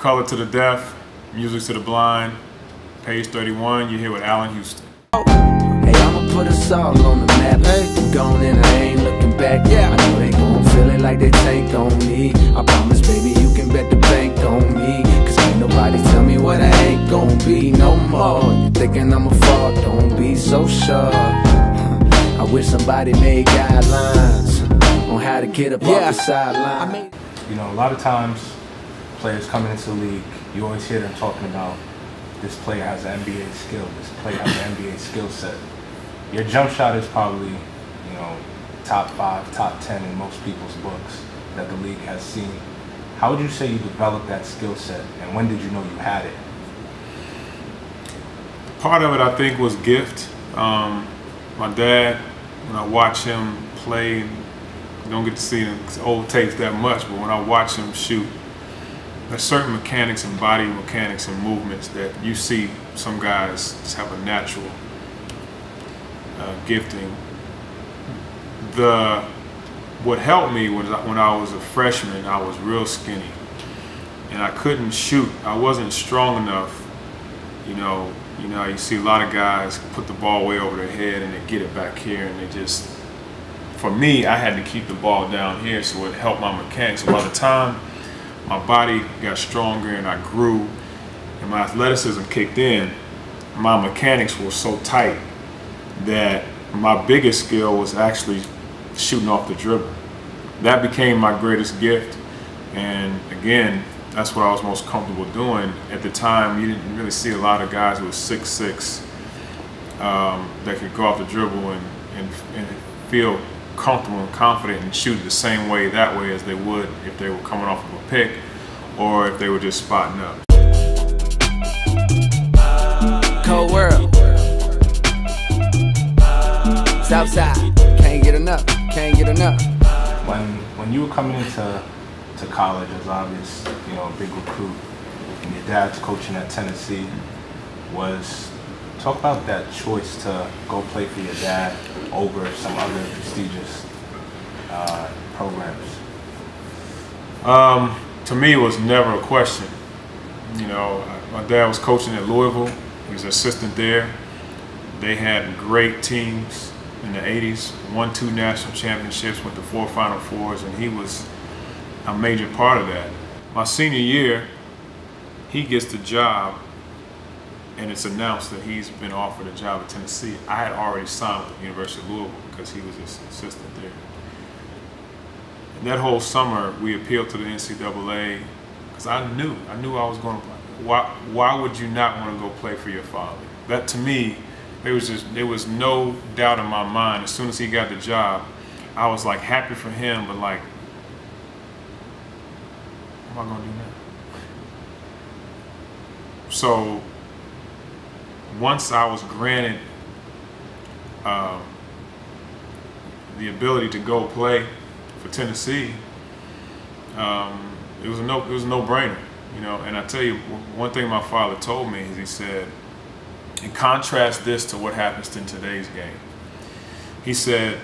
Color to the Deaf, Music to the Blind, page 31, you're here with Allan Houston. Hey, I'ma put us all on the map. Hey, gone and I ain't looking back. Yeah, I know they gon' feel it like they tank on me. I promise, baby, you can bet the bank on me. Cause ain't nobody tell me what I ain't gon' be no more. You thinking I'ma fall, don't be so sure. I wish somebody made guidelines on how to get up off the sideline. You know, a lot of times players coming into the league, you always hear them talking about this player has an NBA skill, this player has an NBA skill set. Your jump shot is probably, you know, top 5, top 10 in most people's books that the league has seen. How would you say you developed that skill set, and when did you know you had it? Part of it, I think, was gift. My dad, when I watch him play, you don't get to see his old tapes that much, but when I watch him shoot, there's certain mechanics and body mechanics and movements that you see some guys just have a natural gifting. What helped me was when I was a freshman, I was real skinny and I couldn't shoot. I wasn't strong enough. You know, you see a lot of guys put the ball way over their head and they get it back here, and they just, for me, I had to keep the ball down here, so it helped my mechanics. So by the time my body got stronger and I grew and my athleticism kicked in, my mechanics were so tight that my biggest skill was actually shooting off the dribble. That became my greatest gift, and again, that's what I was most comfortable doing. At the time, you didn't really see a lot of guys who were 6'6", that could go off the dribble and feel comfortable and confident and shoot the same way that way as they would if they were coming off of a pick or if they were just spotting up. Cold world. Southside. Can't get enough. Can't get enough. When you were coming into college, as obvious, you know, a big recruit, and your dad's coaching at Tennessee, talk about that choice to go play for your dad over some other prestigious programs. To me, it was never a question. You know, my dad was coaching at Louisville. He was an assistant there. They had great teams in the 80s, won 2 national championships, went to 4 Final Fours, and he was a major part of that. My senior year, he gets the job, and it's announced that he's been offered a job at Tennessee. I had already signed with the University of Louisville because he was his assistant there. And that whole summer, we appealed to the NCAA because I knew I was going to play. Why would you not want to go play for your father? That, to me, there was no doubt in my mind. As soon as he got the job, I was like happy for him, but like, what am I going to do now? So once I was granted the ability to go play for Tennessee, it was a no-brainer, you know. And I tell you, one thing my father told me is, he said, and contrast this to what happens in today's game. He said,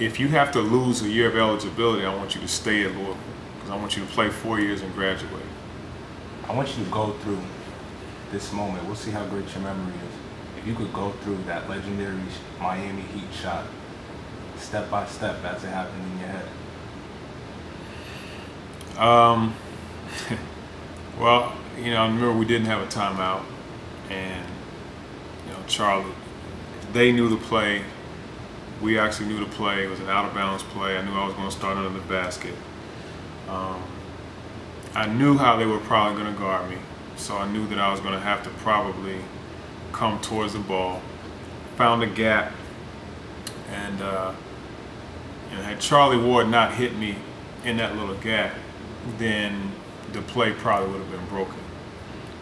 if you have to lose a year of eligibility, I want you to stay at Louisville because I want you to play 4 years and graduate. I want you to go through this moment. We'll see how great your memory is. If you could go through that legendary Miami Heat shot, step by step, as it happened in your head. Well, you know, I remember we didn't have a timeout, and you know, Charlie, they knew the play. We actually knew the play. It was an out-of-bounds play. I knew I was going to start under the basket. I knew how they were probably going to guard me, so I knew that I was going to have to probably come towards the ball. Found a gap, and you know, had Charlie Ward not hit me in that little gap, then the play probably would have been broken.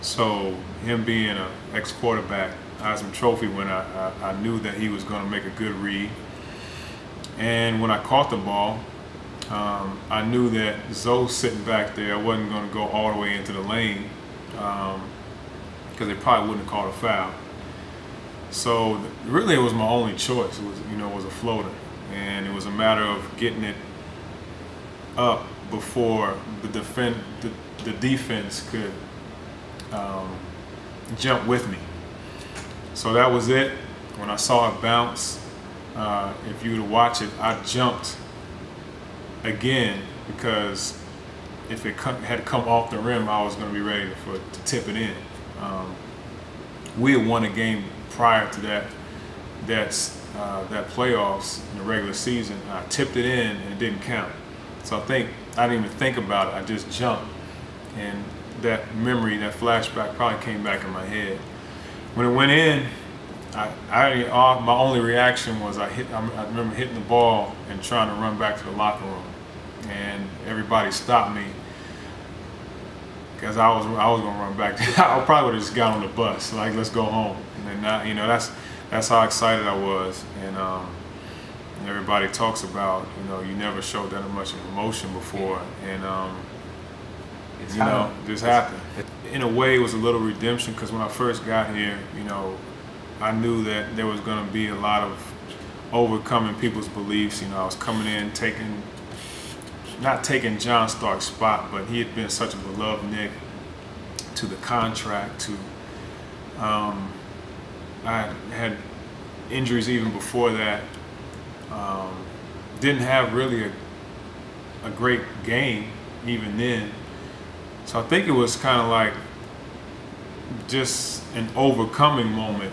So him being an ex-quarterback, Heisman Trophy winner, I knew that he was going to make a good read. And when I caught the ball, I knew that Zoe sitting back there, I wasn't going to go all the way into the lane because they probably wouldn't have called a foul. So really, it was my only choice. It was, you know, it was a floater, and it was a matter of getting it up before the defense could jump with me. So that was it. When I saw it bounce, if you were to watch it, I jumped again because if it had come off the rim, I was going to be ready to tip it in. We had won a game prior to that playoffs in the regular season. I tipped it in and it didn't count. So I think I didn't even think about it. I just jumped, and that memory, that flashback, probably came back in my head. When it went in, my only reaction was I remember hitting the ball and trying to run back to the locker room, and everybody stopped me because I was gonna run back. I probably would have just got on the bus, like, let's go home. And then that's how excited I was. And everybody talks about, you never showed that much emotion before, and this happened. In a way, it was a little redemption because when I first got here, I knew that there was going to be a lot of overcoming people's beliefs. I was coming in, not taking John Stark's spot, but he had been such a beloved Knick, to the contract, to I had injuries even before that. Didn't have really a great game even then. So I think it was kind of like just an overcoming moment.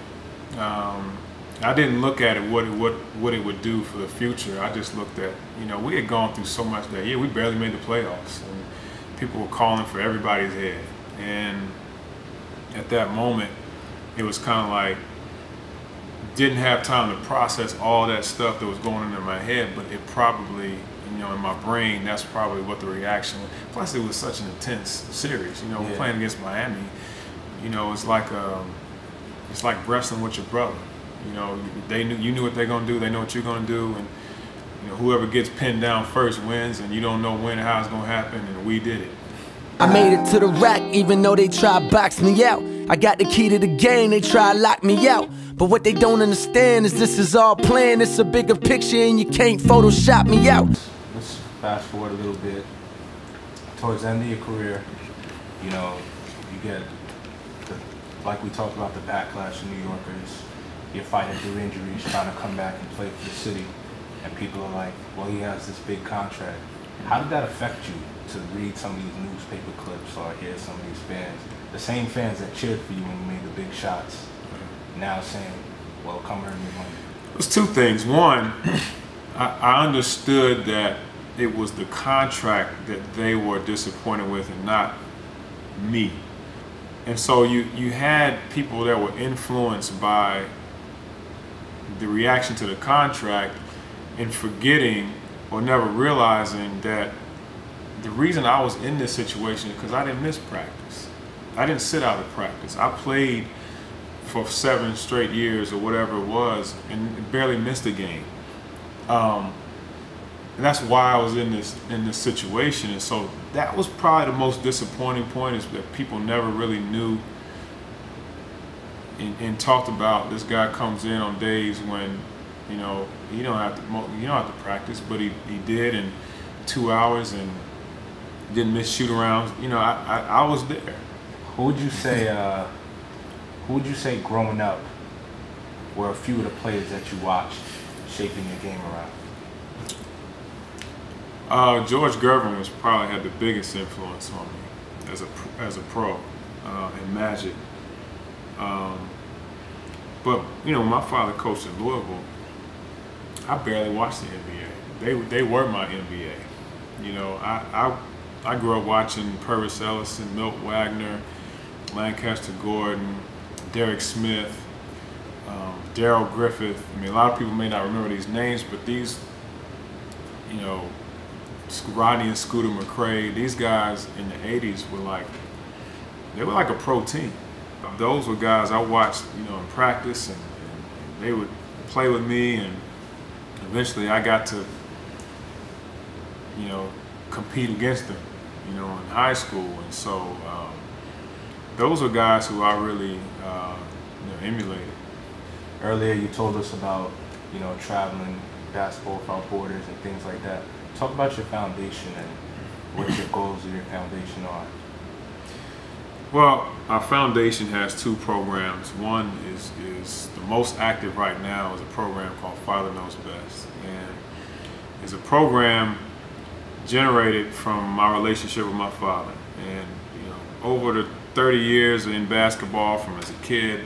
I didn't look at it what it would do for the future. I just looked at, we had gone through so much that year. We barely made the playoffs, and people were calling for everybody's head. And at that moment, it was kind of like, didn't have time to process all that stuff that was going on in my head, but it probably, in my brain, that's probably what the reaction was. Plus, it was such an intense series. We're playing against Miami. It's like wrestling with your brother. You knew what they're gonna do. They know what you're gonna do, and whoever gets pinned down first wins. And you don't know when and how it's gonna happen. And we did it. I made it to the rack, even though they tried box me out. I got the key to the game, they try to lock me out. But what they don't understand is this is all planned. It's a bigger picture and you can't Photoshop me out. Let's fast forward a little bit. Towards the end of your career, you get, like we talked about, the backlash of New Yorkers. You're fighting through injuries, trying to come back and play for the city. And people are like, well, he has this big contract. How did that affect you to read some of these newspaper clips or hear some of these fans, the same fans that cheered for you when you made the big shots, now saying, well, come earn your money? There's two things. One, I understood that it was the contract that they were disappointed with and not me. And so you had people that were influenced by the reaction to the contract and forgetting or never realizing that the reason I was in this situation is because I didn't miss practice. I didn't sit out of practice. I played for 7 straight years or whatever it was and barely missed a game. And that's why I was in this situation. And so that was probably the most disappointing point, is that people never really knew and talked about. This guy comes in on days when you don't have to practice, but he did in 2 hours and didn't miss shoot arounds. I was there. Who would you say growing up were a few of the players that you watched shaping your game around? George Gervin probably had the biggest influence on me as a pro, and Magic. But my father coached in Louisville. I barely watched the NBA. They were my NBA. I grew up watching Purvis Ellison, Milt Wagner, Lancaster Gordon, Derek Smith, Darrell Griffith. I mean, a lot of people may not remember these names, but these, Rodney and Scooter McCrae, these guys in the 80s were like a pro team. Those were guys I watched, in practice, and they would play with me, and eventually I got to, compete against them, in high school. And so those are guys who I really emulated. Earlier you told us about, traveling basketball without borders and things like that. Talk about your foundation and what your goals or your foundation are? Well, our foundation has two programs. One is the most active right now is a program called Father Knows Best, and it's a program generated from my relationship with my father. And you know, over the 30 years in basketball, from as a kid,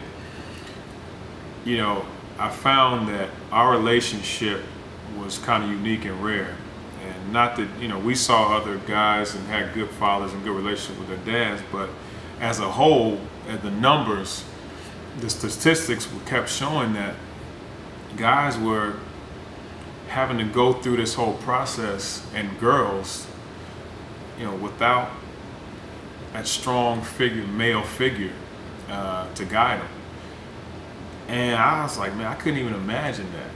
you know, I found that our relationship was kind of unique and rare. And not that, you know, we saw other guys and had good fathers and good relationships with their dads, but as a whole, at the numbers, the statistics kept showing that guys were having to go through this whole process, and girls, you know, without that strong figure, male figure, to guide them. And I was like, man, I couldn't even imagine that.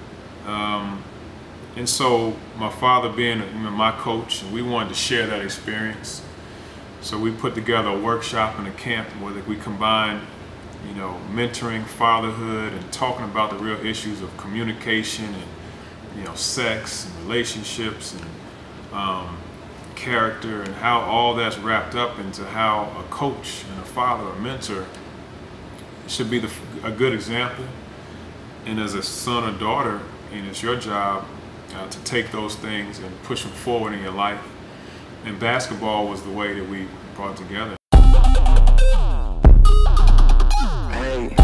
And so my father being my coach, and we wanted to share that experience. So we put together a workshop and a camp where we combined, you know, mentoring, fatherhood, and talking about the real issues of communication and, you know, sex and relationships and character, and how all that's wrapped up into how a coach and a father or mentor should be a good example. And as a son or daughter, and it's your job to take those things and push them forward in your life. And basketball was the way that we brought together. Hey.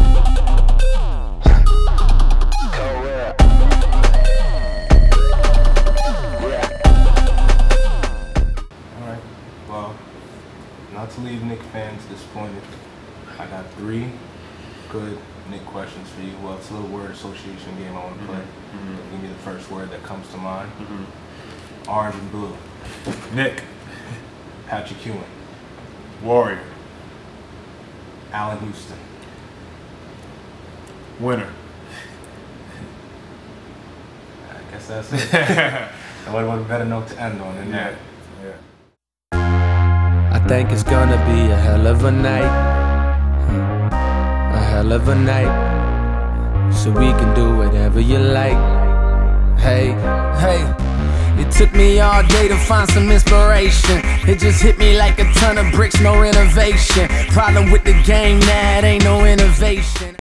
Alright, well, not to leave Knick fans disappointed, I got 3 good Knick questions for you. Well, it's a little word association game I want to play. Give me the first word that comes to mind. Orange and blue. Knick. Patrick Ewing. Warrior. Allan Houston. Winner. I guess that's it. And what a better note to end on than that. I think it's gonna be a hell of a night. A hell of a night. So we can do whatever you like. Hey, hey. It took me all day to find some inspiration. It just hit me like a ton of bricks, no renovation. Problem with the game, that ain't no innovation.